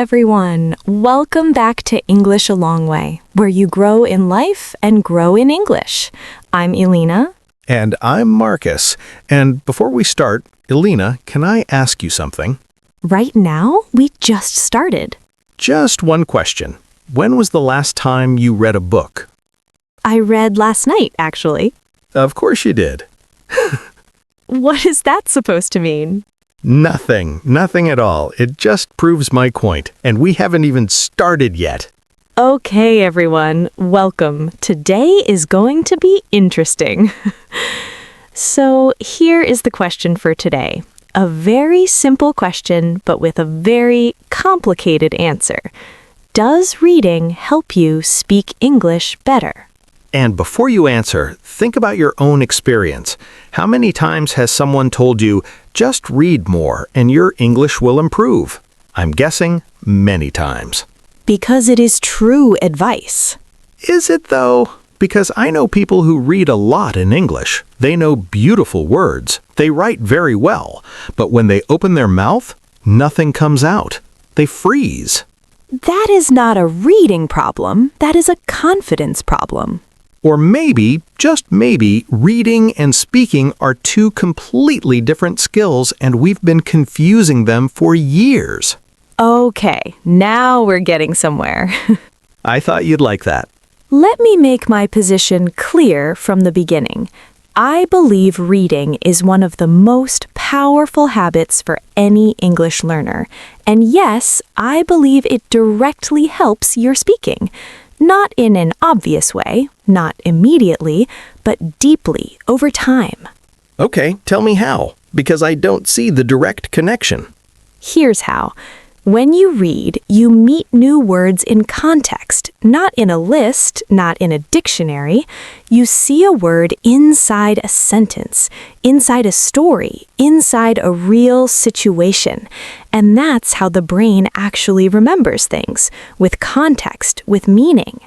everyone. Welcome back to English Alongway, where you grow in life and grow in English. I'm Elina. And I'm Marcus. And before we start, Elina, can I ask you something? Right now, we just started. Just one question. When was the last time you read a book? I read last night, actually. Of course you did. What is that supposed to mean? Nothing at all. It just proves my point, and we haven't even started yet. Okay, everyone, welcome. Today is going to be interesting. So here is the question for today. A very simple question, but with a very complicated answer. Does reading help you speak English better? And before you answer, think about your own experience. How many times has someone told you, just read more and your English will improve? I'm guessing many times. Because it is true advice. Is it though? Because I know people who read a lot in English. They know beautiful words. They write very well. But when they open their mouth, nothing comes out. They freeze. That is not a reading problem. That is a confidence problem. Or maybe, just maybe, reading and speaking are two completely different skills and we've been confusing them for years. Okay, now we're getting somewhere. I thought you'd like that. Let me make my position clear from the beginning. I believe reading is one of the most powerful habits for any English learner. And yes, I believe it directly helps your speaking. Not in an obvious way, not immediately, but deeply over time. Okay, tell me how, because I don't see the direct connection. Here's how. When you read, you meet new words in context, not in a list, not in a dictionary. You see a word inside a sentence, inside a story, inside a real situation. And that's how the brain actually remembers things, with context, with meaning.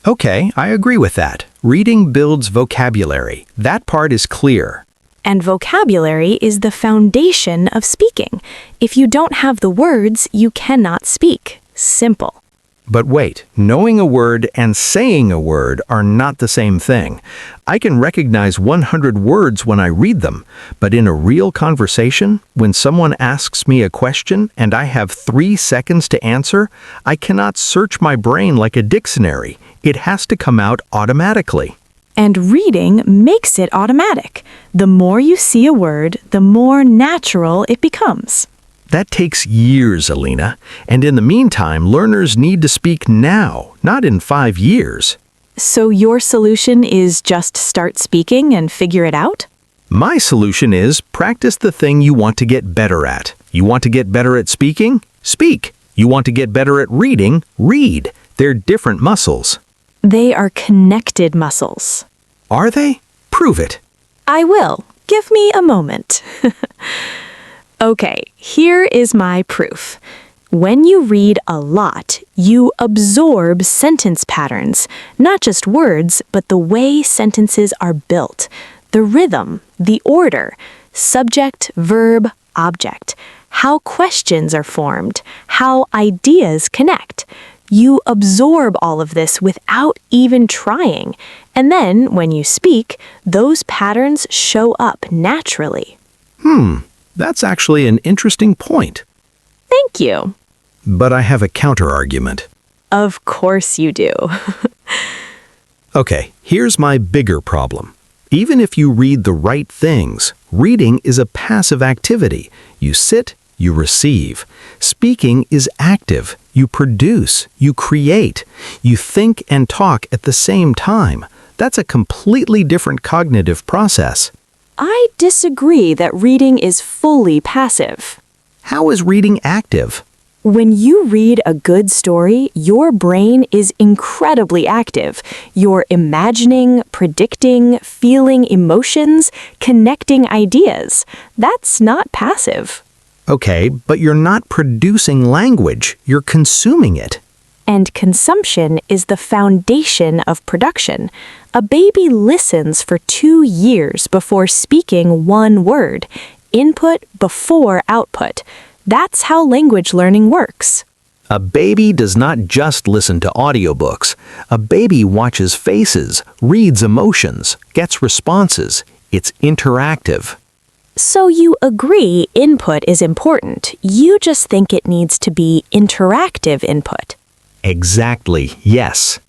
Okay, I agree with that. Reading builds vocabulary. That part is clear. And vocabulary is the foundation of speaking. If you don't have the words, you cannot speak. Simple. But wait, knowing a word and saying a word are not the same thing. I can recognize 100 words when I read them, but in a real conversation, when someone asks me a question and I have 3 seconds to answer, I cannot search my brain like a dictionary. It has to come out automatically. And reading makes it automatic. The more you see a word, the more natural it becomes. That takes years, Elina. And in the meantime, learners need to speak now, not in 5 years. So your solution is just start speaking and figure it out? My solution is practice the thing you want to get better at. You want to get better at speaking? Speak. You want to get better at reading? Read. They're different muscles. They are connected muscles. Are they? Prove it. I will. Give me a moment. Okay, here is my proof. When you read a lot, you absorb sentence patterns, not just words, but the way sentences are built, the rhythm, the order, subject, verb, object, how questions are formed, how ideas connect. You absorb all of this without even trying, and then when you speak, those patterns show up naturally. That's actually an interesting point. Thank you. But I have a counter-argument. Of course you do. Okay, here's my bigger problem. Even if you read the right things, reading is a passive activity. You sit, you receive. Speaking is active. You produce, you create. You think and talk at the same time. That's a completely different cognitive process. I disagree that reading is fully passive. How is reading active? When you read a good story, your brain is incredibly active. You're imagining, predicting, feeling emotions, connecting ideas. That's not passive. Okay, but you're not producing language. You're consuming it. And consumption is the foundation of production. A baby listens for 2 years before speaking one word. Input before output. That's how language learning works. A baby does not just listen to audiobooks. A baby watches faces, reads emotions, gets responses. It's interactive. So you agree input is important. You just think it needs to be interactive input. Exactly, yes.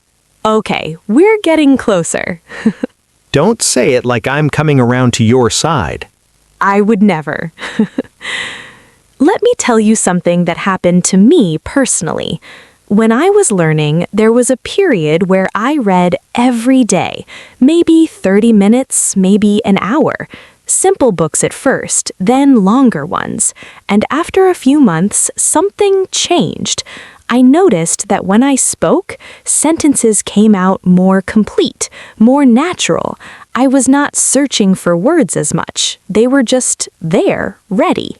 Okay, we're getting closer. Don't say it like I'm coming around to your side. I would never. Let me tell you something that happened to me personally. When I was learning, there was a period where I read every day, maybe 30 minutes, maybe an hour. Simple books at first, then longer ones. And after a few months, something changed. I noticed that when I spoke, sentences came out more complete, more natural. I was not searching for words as much. They were just there, ready.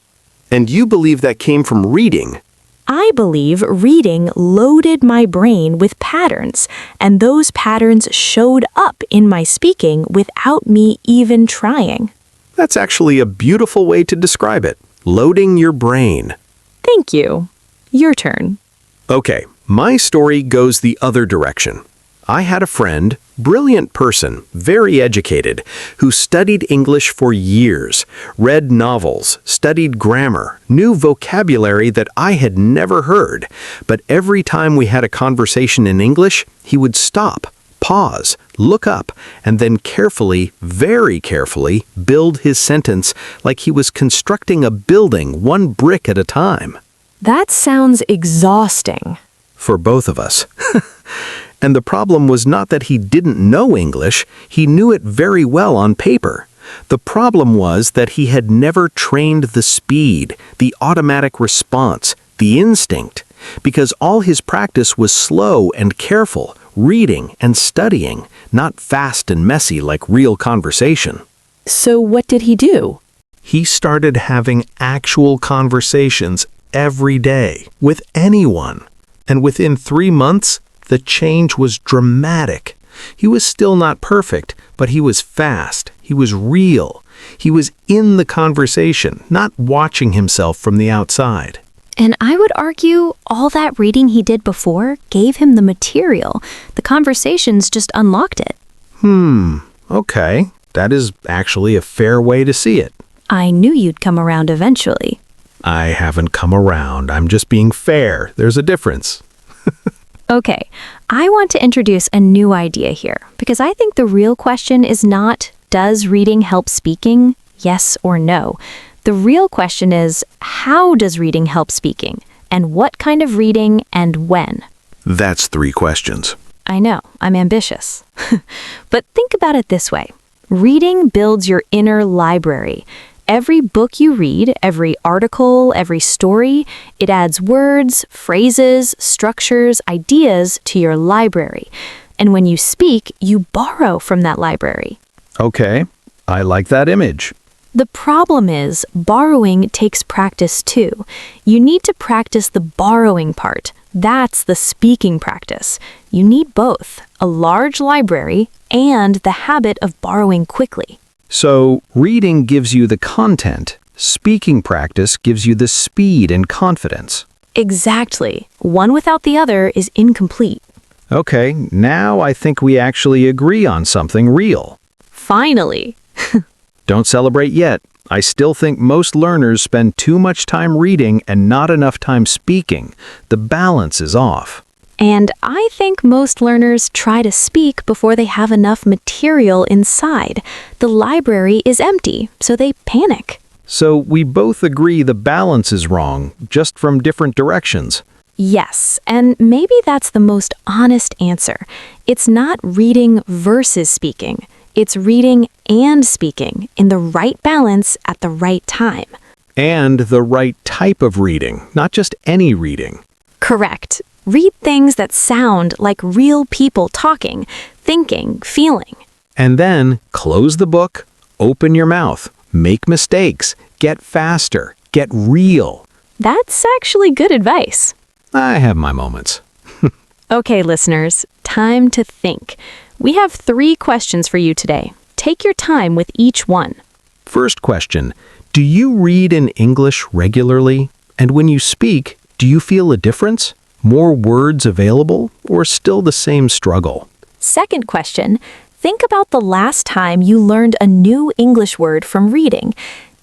And you believe that came from reading? I believe reading loaded my brain with patterns, and those patterns showed up in my speaking without me even trying. That's actually a beautiful way to describe it. Loading your brain. Thank you. Your turn. Okay, my story goes the other direction. I had a friend, brilliant person, very educated, who studied English for years, read novels, studied grammar, knew vocabulary that I had never heard. But every time we had a conversation in English, he would stop, pause, look up, and then carefully, very carefully, build his sentence like he was constructing a building one brick at a time. That sounds exhausting. For both of us. And the problem was not that he didn't know English, he knew it very well on paper. The problem was that he had never trained the speed, the automatic response, the instinct, because all his practice was slow and careful, reading and studying, not fast and messy like real conversation. So what did he do? He started having actual conversations every day with anyone. And within 3 months, the change was dramatic. He was still not perfect, but he was fast. He was real. He was in the conversation, not watching himself from the outside. And I would argue all that reading he did before gave him the material. The conversations just unlocked it. Okay. That is actually a fair way to see it. I knew you'd come around eventually. I haven't come around. I'm just being fair. There's a difference. Okay, I want to introduce a new idea here, because I think the real question is not, does reading help speaking? Yes or no. The real question is, how does reading help speaking? And what kind of reading and when? That's 3 questions. I know, I'm ambitious. But think about it this way. Reading builds your inner library. Every book you read, every article, every story, it adds words, phrases, structures, ideas to your library. And when you speak, you borrow from that library. Okay, I like that image. The problem is, borrowing takes practice too. You need to practice the borrowing part. That's the speaking practice. You need both, a large library and the habit of borrowing quickly. So, reading gives you the content. Speaking practice gives you the speed and confidence. Exactly. One without the other is incomplete. Okay, now I think we actually agree on something real. Finally. Don't celebrate yet. I still think most learners spend too much time reading and not enough time speaking. The balance is off. And I think most learners try to speak before they have enough material inside. The library is empty, so they panic. So we both agree the balance is wrong, just from different directions. Yes, and maybe that's the most honest answer. It's not reading versus speaking. It's reading and speaking in the right balance at the right time. And the right type of reading, not just any reading. Correct. Read things that sound like real people talking, thinking, feeling. And then close the book, open your mouth, make mistakes, get faster, get real. That's actually good advice. I have my moments. Okay, listeners, time to think. We have 3 questions for you today. Take your time with each one. First question, do you read in English regularly? And when you speak, do you feel a difference? More words available or still the same struggle? Second question, think about the last time you learned a new English word from reading.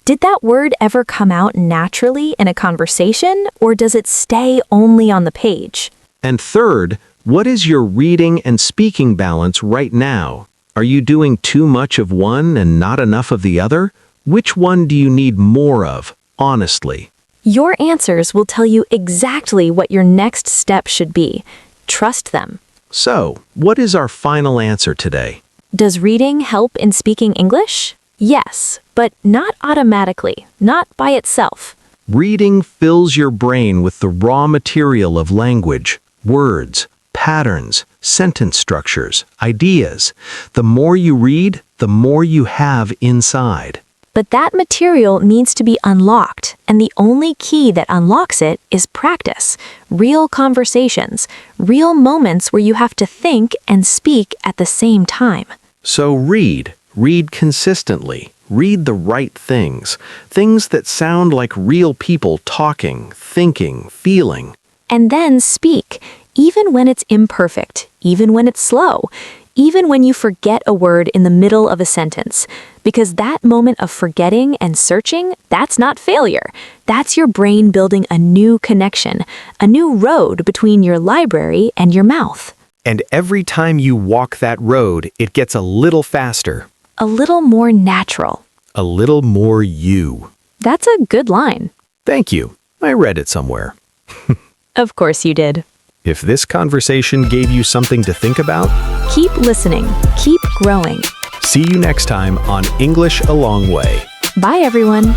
Did that word ever come out naturally in a conversation, or does it stay only on the page? And third, what is your reading and speaking balance right now? Are you doing too much of one and not enough of the other? Which one do you need more of, honestly? Your answers will tell you exactly what your next step should be. Trust them. So, what is our final answer today? Does reading help in speaking English? Yes, but not automatically, not by itself. Reading fills your brain with the raw material of language, words, patterns, sentence structures, ideas. The more you read, the more you have inside. But that material needs to be unlocked, and the only key that unlocks it is practice, real conversations, real moments where you have to think and speak at the same time. So read consistently, read the right things, things that sound like real people talking, thinking, feeling. And then speak, even when it's imperfect, even when it's slow, even when you forget a word in the middle of a sentence. Because that moment of forgetting and searching, that's not failure. That's your brain building a new connection, a new road between your library and your mouth. And every time you walk that road, it gets a little faster. A little more natural. A little more you. That's a good line. Thank you. I read it somewhere. Of course you did. If this conversation gave you something to think about, Keep listening. Keep growing. see you next time on English Alongway. Bye, everyone.